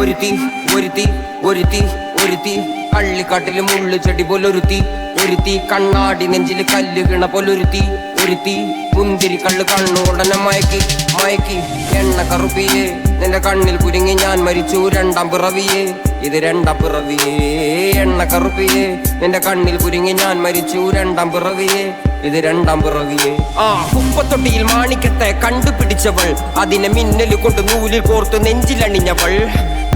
ഒരുത്തി ഒരുത്തി ഒരുത്തി ഒരുത്തി കള്ളിക്കാട്ടില് മുള്ളു ചെടി പോലൊരുത്തി ഒരുത്തി കണ്ണാടി നെഞ്ചില് കല്ല് കിണ പോലൊരുത്തി ഒരുത്തി മുന്തിരി കള്ള് കണ്ണുകൊണ്ടനെ മയക്കി മയക്കി എണ്ണ കറുപ്പിയേ നിന്റെ കണ്ണിൽ കുരുങ്ങി ഞാൻ മരിച്ചു രണ്ടാം പിറവിയേ ഇത് രണ്ടാം പിറവിയേ എണ്ണ കറുപ്പിയേ നിന്റെ കണ്ണിൽ കുരുങ്ങി ഞാൻ മരിച്ചു രണ്ടാം പിറവിയേ ഇത് രണ്ടാം പിറവിയേ കുപ്പത്തൊട്ടിയിൽ മാണിക്കത്തെ കണ്ടുപിടിച്ചവൾ അതിനെ മിന്നല് കൊണ്ട് നൂലിൽ കോർത്ത് നെഞ്ചിലണിഞ്ഞവൾ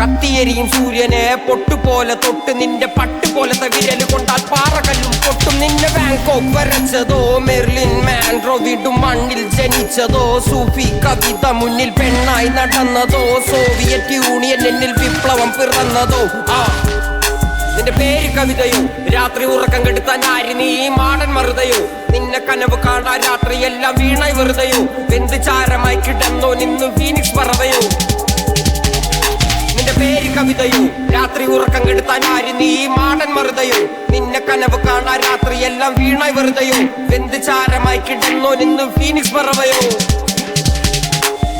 കത്തിയെരിയും സൂര്യനെ പൊട്ടുപോലെ തൊട്ട് നിന്റെ പട്ടുപോലത്തെ വിരല് കൊണ്ടാൽ പാറകല്ലും പൊട്ടും നിന്നെ ബാങ്കോക്ക് വരച്ചതോ മെർലിൻ മാൻഡ്രോ വീണ്ടും മണ്ണിൽ ജനിച്ചതോ സൂഫി കവിത മുന്നിൽ പെണ്ണായി നടന്നതോ സോവിയറ്റ് യൂണിയൻ എന്നിൽ വിപ്ലവം പിറന്നതോ നിന്റെ പേര് കവിതയോ രാത്രി ഉറക്കം കെടുത്താൻ ആര് നീ മാടൻ മറുതയോ നിന്നെ കനവ് കാണാൻ രാത്രി എല്ലാം വീണായി വെറുതെയോ വെന്ത് ചാരമായി കിടന്നോ നിന്ന് ഫീനിക്സ് പറവയോ നിന്റെ പേര് കവിതയോ രാത്രി ഉറക്കം കെടുത്താൻ ആര് നീ മാടൻ മറുതയോ നിന്നെ കനവ് കാണാൻ രാത്രി എല്ലാം വീണായി വെറുതെയോ വെന്ത് ചാരമായി കിടന്നോ നിന്ന് ഫീനിക്സ് പറവയോ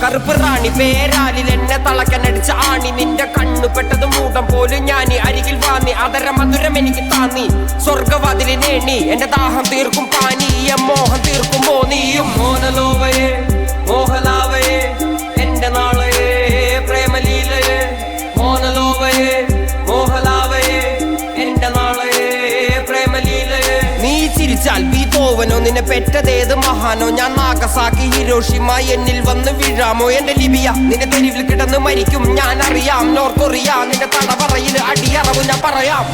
കറുപ്പ് റാണി പേരാലിൽ എന്നെ തളക്കനടിച്ച ആണി നിന്റെ കണ്ണു പെട്ടത് മൂടം പോലും ഞാനി അരികിൽ വാന്നി അതര മധുരം എനിക്ക് താന്നി സ്വർഗവാതിലി നേണി എന്റെ ദാഹം തീർക്കും പാനീയ മോഹം തീർക്കുമോ നീയും മോനലോവയെ മോഹലാവയെ എന്റെ നാളയെ പ്രേമലീലയെ മോനലോവയെ മോഹലാവയെ എന്റെ നാളയെ പ്രേമലീലയെ നീ ചിരിച്ചാൽ ബീതോവനോ നിന്നെ പെറ്റതേത് മഹാനോ ഞാൻ നാഗസാക്കി ഹിരോഷിമ എന്നിൽ വന്ന് വീഴാമോ എന്റെ ലിബിയ നിന്റെ തെരുവിൽ കിടന്ന് മരിക്കും ഞാൻ അറിയാം നോർത്ത് കൊറിയ നിന്റെ തടവറയിൽ അടിയറവ് ഞാൻ പറയാം